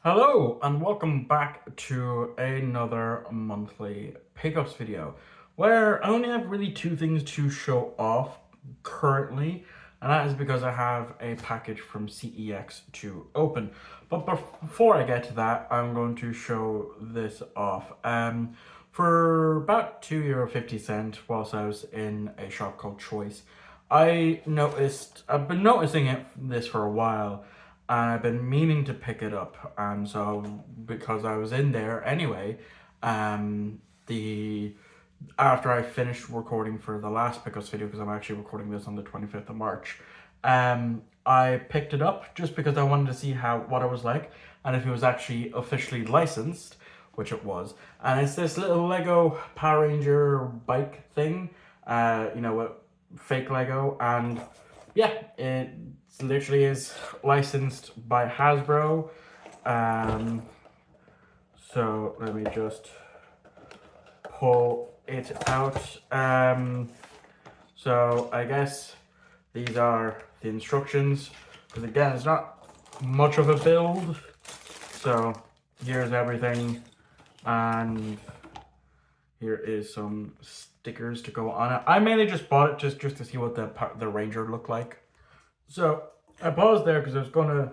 Hello and welcome back to another monthly pickups video where I only have really two things to show off currently, and that is because I have a package from CEX to open. But before I get to that, I'm going to show this off. For about €2.50 whilst I was in a shop called Choice, I've been noticing this for a while, and I've been meaning to pick it up. And so, because I was in there anyway, the after I finished recording for the last pickups video, because I'm actually recording this on the 25th of March, I picked it up just because I wanted to see what it was like and if it was actually officially licensed, which it was. And it's this little Lego Power Ranger bike thing, with fake Lego, and yeah, it literally is licensed by Hasbro. So let me just pull it out. So I guess these are the instructions, because again, it's not much of a build. So here's everything, and here is some stickers to go on it. I mainly just bought it just to see what the Ranger looked like. So I paused there because I was gonna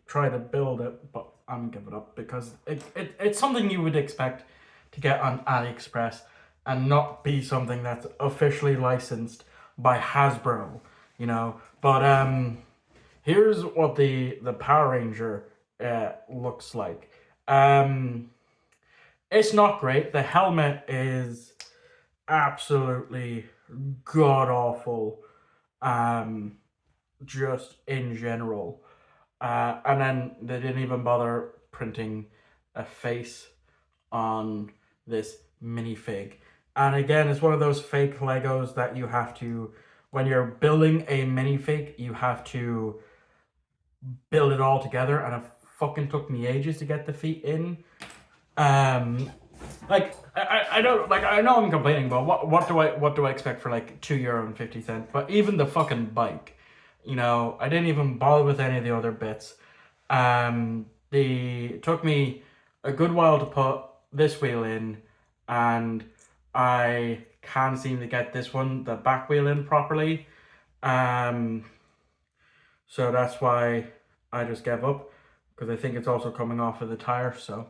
try to build it, but I'm gonna give it up because it's something you would expect to get on AliExpress and not be something that's officially licensed by Hasbro, But here's what the Power Ranger looks like. It's not great. The helmet is absolutely god awful. Just in general. And then they didn't even bother printing a face on this minifig. And again, it's one of those fake Legos that you have to, when you're building a minifig, you have to build it all together, and it fucking took me ages to get the feet in. I know I'm complaining, but what do I expect for like €2.50? But even the fucking bike, I didn't even bother with any of the other bits. It took me a good while to put this wheel in, and I can't seem to get the back wheel in properly. So that's why I just gave up, because I think it's also coming off of the tire. So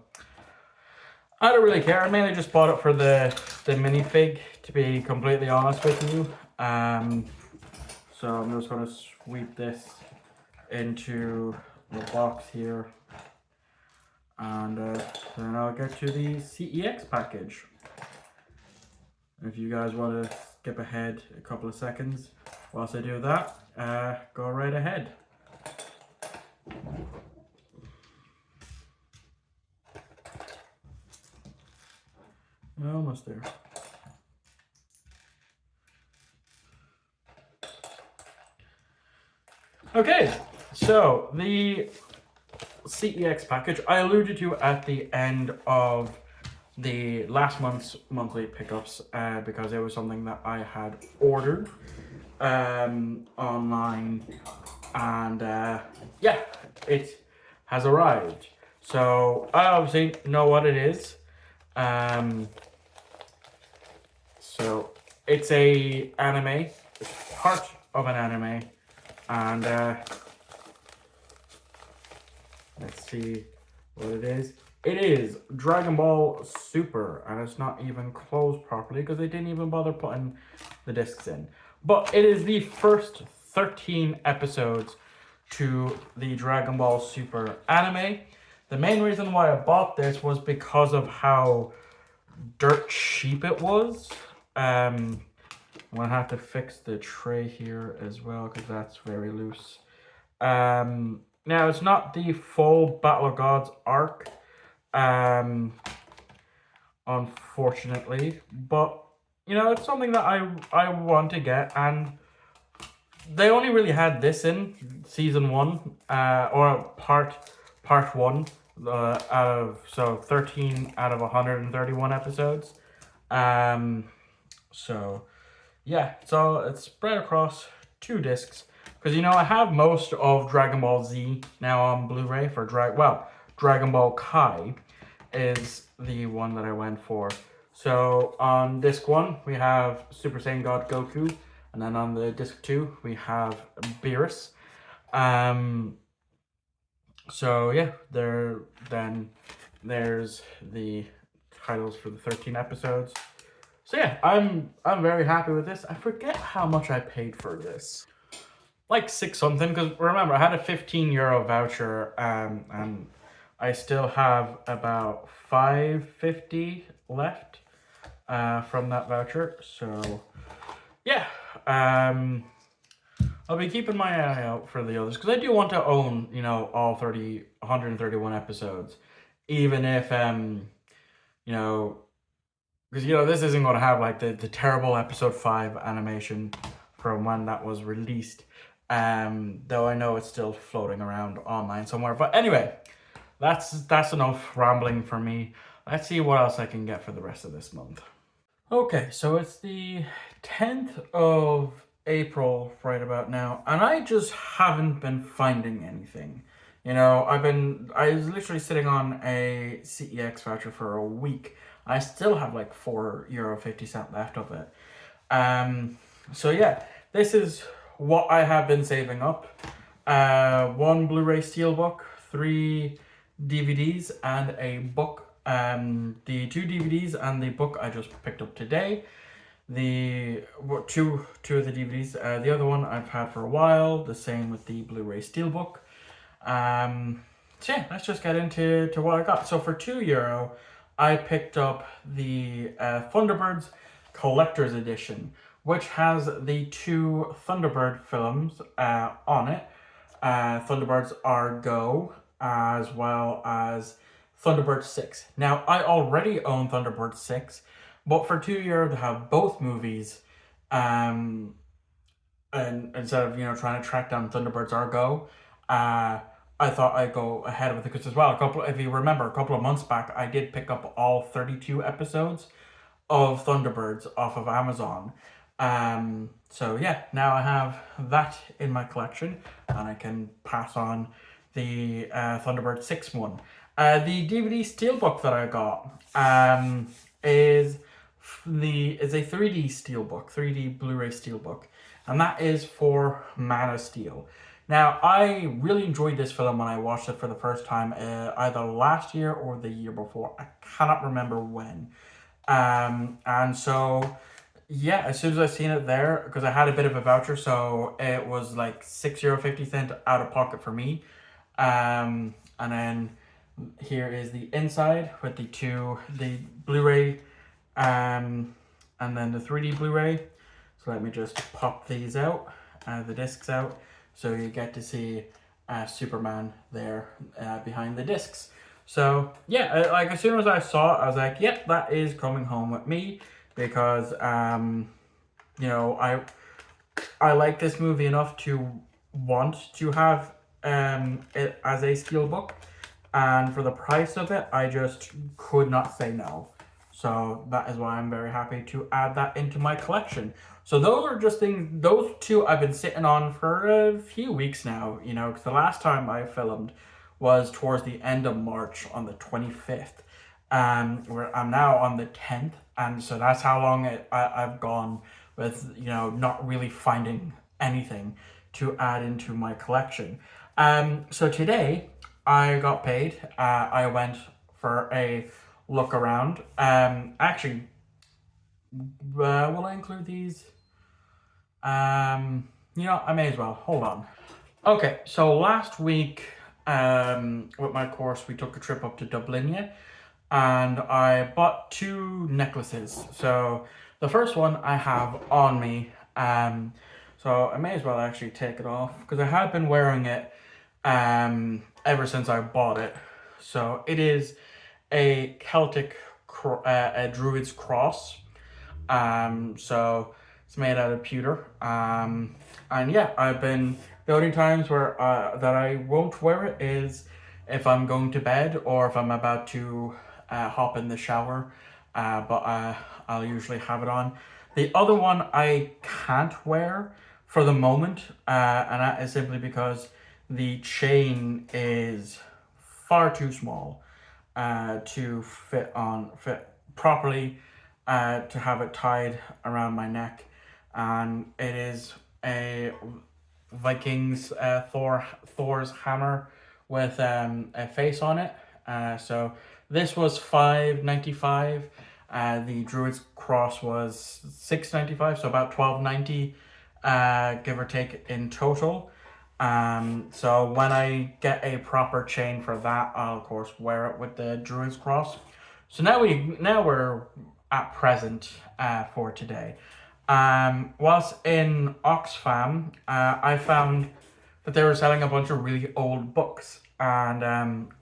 I don't really care. I mainly just bought it for the minifig, to be completely honest with you. So I'm just going to sweep this into the box here, and then I'll get to the CEX package. If you guys want to skip ahead a couple of seconds whilst I do that, go right ahead. Almost there. Okay, so the CEX package I alluded to at the end of the last month's monthly pickups, because it was something that I had ordered online, and yeah, it has arrived. So I obviously know what it is. So it's a anime, it's part of an anime, and let's see what it is. It is Dragon Ball Super, and it's not even closed properly because they didn't even bother putting the discs in. But it is the first 13 episodes to the Dragon Ball Super anime. The main reason why I bought this was because of how dirt cheap it was. I'm gonna have to fix the tray here as well because that's very loose. Now it's not the full Battle of Gods arc, unfortunately, but it's something that I want to get, and they only really had this in season 1, or part 1, so 13 out of 131 episodes. So yeah, so it's spread across 2 discs, because I have most of Dragon Ball Z now on Blu-ray for Dragon Ball Kai is the one that I went for. So on disc 1 we have Super Saiyan God Goku, and then on the disc 2 we have Beerus. So yeah, there's the titles for the 13 episodes. So yeah, I'm very happy with this. I forget how much I paid for this. Like 6 something, because remember I had a €15 voucher, and I still have about $5.50 left from that voucher. So yeah, I'll be keeping my eye out for the others, because I do want to own, all 131 episodes, even if because this isn't going to have like the terrible episode 5 animation from when that was released. Though I know it's still floating around online somewhere. But anyway, that's enough rambling for me. Let's see what else I can get for the rest of this month. Okay, so it's the 10th of April right about now, and I just haven't been finding anything. I was literally sitting on a CEX voucher for a week. I still have like €4.50 left of it. So yeah, this is what I have been saving up. 1 Blu-ray Steelbook, 3 DVDs, and a book. The 2 DVDs and the book I just picked up today. The two of the DVDs. The other one I've had for a while. The same with the Blu-ray Steelbook. So yeah, let's just get into what I got. So for €2, I picked up the Thunderbirds Collector's Edition, which has the 2 Thunderbird films on it. Thunderbirds Are Go, as well as Thunderbird 6. Now, I already own Thunderbird 6, but for €2 to have both movies, and instead of trying to track down Thunderbirds Are Go, I thought I'd go ahead with it, because as well, if you remember, a couple of months back, I did pick up all 32 episodes of Thunderbirds off of Amazon. So yeah, now I have that in my collection, and I can pass on the Thunderbird 6 one. The DVD Steelbook that I got is a 3D Steelbook, 3D Blu-ray Steelbook, and that is for Man of Steel. Now, I really enjoyed this film when I watched it for the first time, either last year or the year before. I cannot remember when. And so, yeah, as soon as I seen it there, because I had a bit of a voucher, so it was like €6.50 out of pocket for me. And then here is the inside with the Blu-ray, and then the 3D Blu-ray. So let me just pop these out, the discs out. So you get to see Superman there behind the discs. So yeah, like as soon as I saw it, I was like, yep, that is coming home with me, because I like this movie enough to want to have it as a steelbook, and for the price of it, I just could not say no. So that is why I'm very happy to add that into my collection. So those are just things, those 2 I've been sitting on for a few weeks now, because the last time I filmed was towards the end of March on the 25th. Where I'm now on the 10th, and so that's how long I've gone with, not really finding anything to add into my collection. So today I got paid. I went for a look around. Actually, will I include these? I may as well. Hold on. Okay, so last week, with my course, we took a trip up to Dublin, and I bought 2 necklaces. So the first one I have on me, so I may as well actually take it off, because I have been wearing it ever since I bought it. So it is a Celtic a Druid's cross. So it's made out of pewter. And yeah, the only times where that I won't wear it is if I'm going to bed, or if I'm about to hop in the shower. But I'll usually have it on. The other one I can't wear for the moment, and that is simply because the chain is far too small to fit properly, to have it tied around my neck, and it is a Vikings Thor's hammer with a face on it. So this was $5.95. The Druid's Cross was $6.95, so about $12.90, give or take in total. So when I get a proper chain for that, I'll of course wear it with the Druid's Cross. So now we're at present for today. Whilst in Oxfam, I found that they were selling a bunch of really old books, and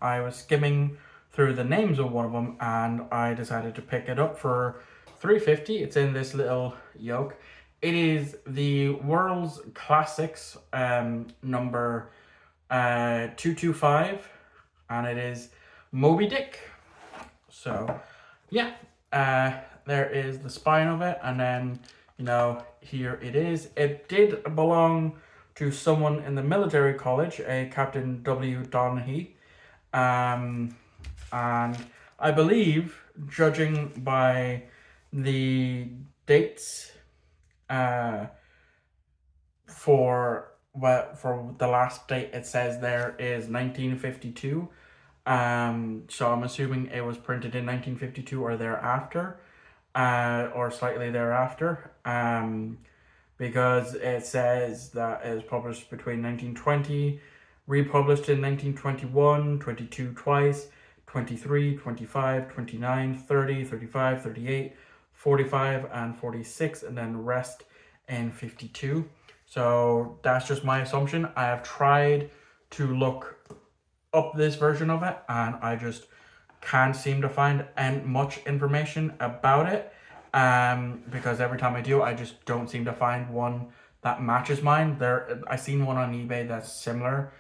I was skimming through the names of one of them, and I decided to pick it up for $3.50. It's in this little yoke. It is the World's Classics number 225, and it is Moby Dick. So yeah, there is the spine of it, and then here it is. It did belong to someone in the military college, a Captain W. Donaghy, and I believe, judging by the dates for the last date, it says there is 1952. So I'm assuming it was printed in 1952 or thereafter, or slightly thereafter, because it says that it was published between 1920, republished in 1921, 22 twice, 23, 25, 29, 30, 35, 38, 45, and 46, and then rest in 52. So that's just my assumption. I have tried to look up this version of it, and I just can't seem to find much information about it, because every time I do, I just don't seem to find one that matches mine. I seen one on eBay that's similar,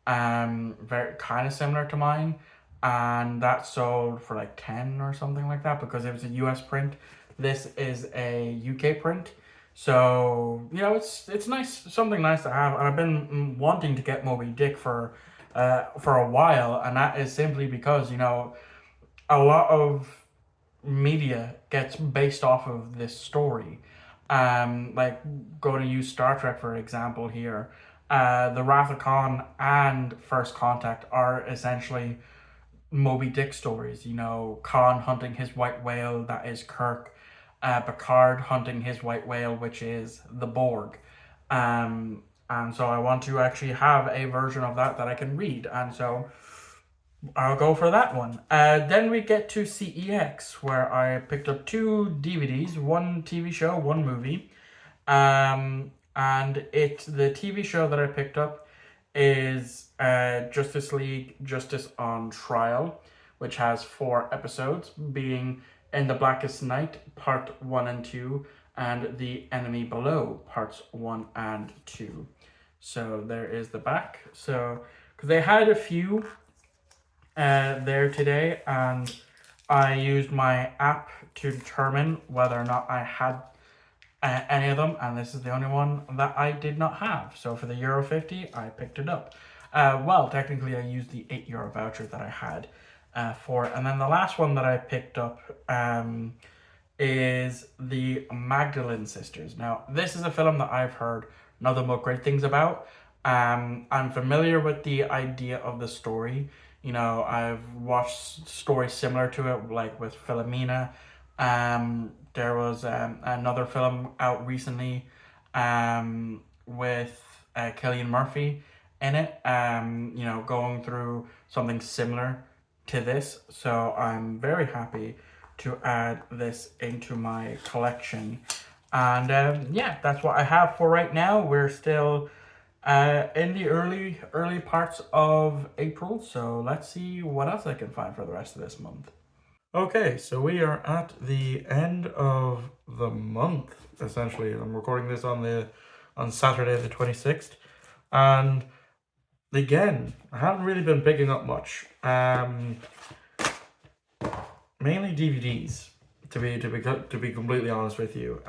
very kind of similar to mine, and that sold for like 10 or something like that, because it was a US print. This is a UK print. So it's nice, something nice to have, and I've been wanting to get Moby Dick for a while, and that is simply because a lot of media gets based off of this story. Like, going to use Star Trek for example here. The Wrath of Khan and First Contact are essentially Moby Dick stories. Khan hunting his white whale, that is Kirk. Picard hunting his white whale, which is the Borg. And so I want to actually have a version of that I can read, and so I'll go for that one. Then we get to CEX, where I picked up 2 DVDs, one TV show, one movie. And the TV show that I picked up is Justice League Justice on Trial, which has 4 episodes, being In the Blackest Night, Part 1 and 2, and The Enemy Below, Parts 1 and 2. So there is the back. So, because they had a few there today, and I used my app to determine whether or not I had any of them, and this is the only one that I did not have. So for the €1.50, I picked it up. Well, technically I used the €8 voucher that I had for it. And then the last one that I picked up is the Magdalene Sisters. Now, this is a film that I've heard nothing but great things about. I'm familiar with the idea of the story. I've watched stories similar to it, like with Philomena. There was another film out recently with Cillian Murphy in it, going through something similar to this. So I'm very happy to add this into my collection. And that's what I have for right now. We're still in the early parts of April, so let's see what else I can find for the rest of this month. Okay, so we are at the end of the month, essentially. I'm recording this on Saturday the 26th, and again, I haven't really been picking up much. Mainly DVDs, to be completely honest with you.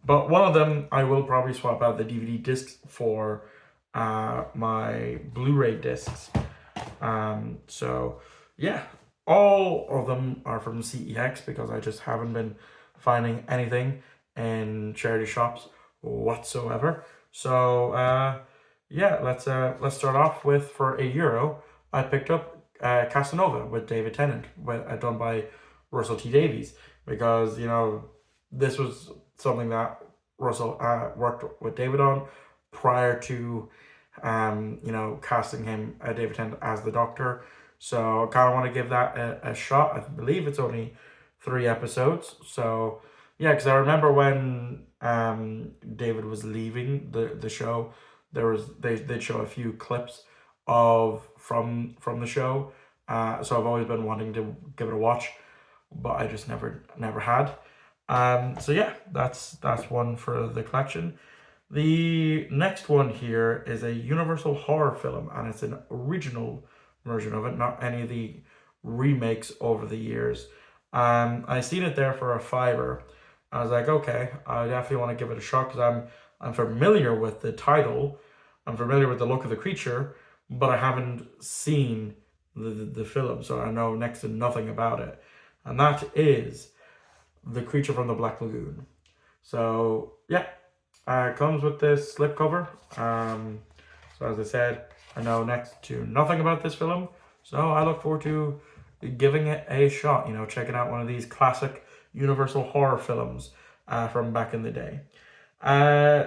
But one of them I will probably swap out the DVD discs for my Blu-ray discs. So yeah, all of them are from CEX because I just haven't been finding anything in charity shops whatsoever. So yeah, let's start off with, for €1, I picked up Casanova with David Tennant, done by Russell T Davies, because this was something that Russell worked with David on prior to casting him, David Tennant, as the Doctor. So I kind of want to give that a shot. I believe it's only 3 episodes. So yeah, because I remember when David was leaving the show, they'd show a few clips from the show. So I've always been wanting to give it a watch, but I just never had. So yeah, that's one for the collection. The next one here is a Universal horror film, and it's an original version of it, not any of the remakes over the years. I seen it there for a fiver. I was like, okay, I definitely want to give it a shot because I'm familiar with the title, I'm familiar with the look of the creature, but I haven't seen the film, so I know next to nothing about it. And that is The Creature from the Black Lagoon. So yeah, it comes with this slipcover. So as I said, I know next to nothing about this film, so I look forward to giving it a shot. Checking out one of these classic Universal horror films from back in the day.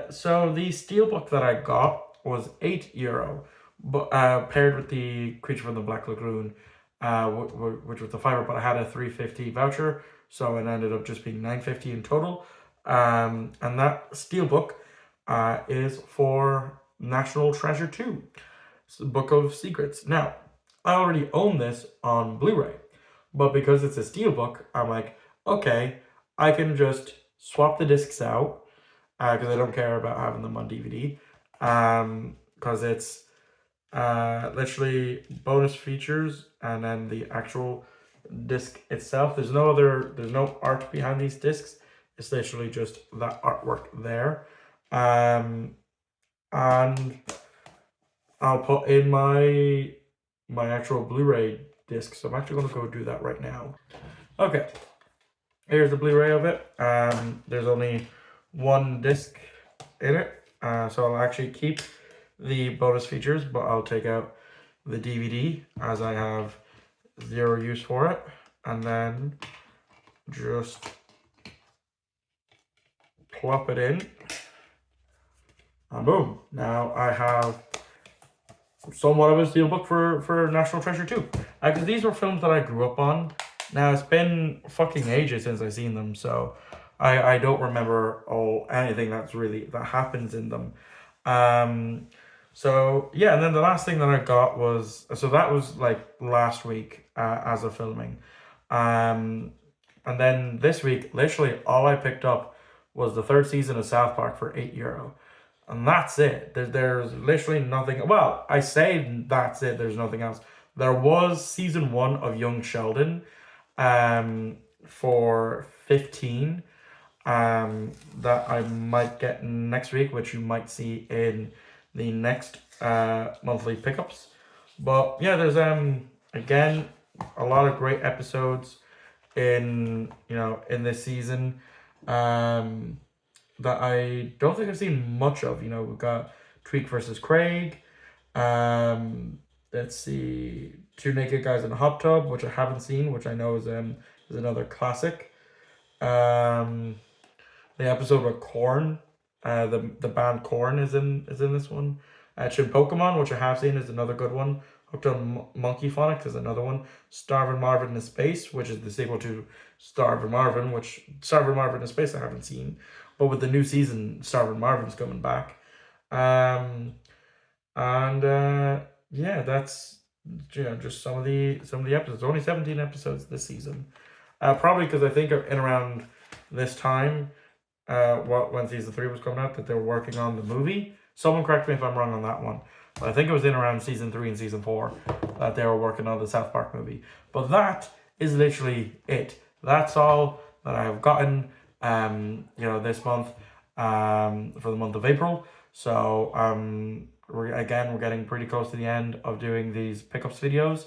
So the steelbook that I got was €8, but paired with the Creature from the Black Lagoon, which was the fiver, but I had a $3.50 voucher, so it ended up just being $9.50 in total. And that steelbook is for National Treasure 2, Book of Secrets. Now, I already own this on Blu-ray, but because it's a steelbook, I'm like, okay, I can just swap the discs out because I don't care about having them on DVD. Because it's literally bonus features and then the actual disc itself. There's no art behind these discs. It's literally just that artwork there. And I'll put in my actual Blu-ray disc. So I'm actually going to go do that right now. Okay, here's the Blu-ray of it. There's only one disc in it. So I'll actually keep the bonus features, but I'll take out the DVD as I have zero use for it. And then just plop it in. And boom. Now I have somewhat of a steelbook for National Treasure 2. Because these were films that I grew up on. Now it's been fucking ages since I've seen them, so I don't remember anything that happens in them. So yeah, and then the last thing that I got was, so that was like last week as of filming. And then this week, literally all I picked up was the 3rd season of South Park for €8. And that's it. There's literally nothing. Well, I say that's it. There's nothing else. There was season 1 of Young Sheldon for 15 that I might get next week, which you might see in the next monthly pickups. But yeah, there's again a lot of great episodes in this season that I don't think I've seen much of. We've got Tweak versus Craig. Let's see, Two Naked Guys in a Hot Tub, which I haven't seen, which I know is another classic. The episode with Korn, the band Korn is in this one. Shin Pokemon, which I have seen, is another good one. Hooked on Monkey Phonics is another one. Starvin' Marvin in Space, which is the sequel to Starvin' Marvin, which Starvin' Marvin in Space I haven't seen, but with the new season, Starvin' Marvin's coming back. Yeah, that's just some of the episodes. Only 17 episodes this season. Probably because I think in around this time, when season 3 was coming out, that they were working on the movie. Someone correct me if I'm wrong on that one. But I think it was in around season 3 and season 4 that they were working on the South Park movie. But that is literally it. That's all that I have gotten, this month, for the month of April. So I'm we're getting pretty close to the end of doing these pickups videos.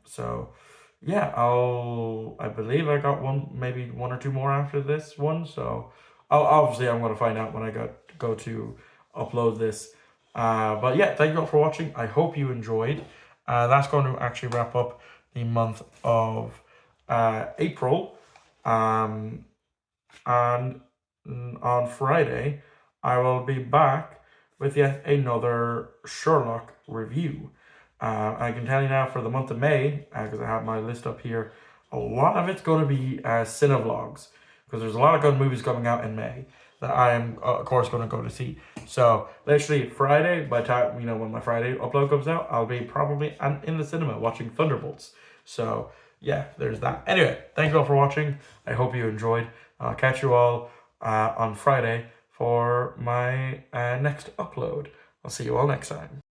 So yeah, I believe I got maybe one or two more after this one. So obviously I'm going to find out when I go to upload this. But yeah, thank you all for watching. I hope you enjoyed. That's going to actually wrap up the month of April. And on Friday, I will be back with yet another Sherlock review. I can tell you now for the month of May, because I have my list up here, a lot of it's going to be cinevlogs, because there's a lot of good movies coming out in May that I am, of course, going to go to see. So, literally, Friday, by the time, when my Friday upload comes out, I'll be probably in the cinema watching Thunderbolts. So, yeah, there's that. Anyway, thank you all for watching. I hope you enjoyed. I'll catch you all on Friday for my next upload. I'll see you all next time.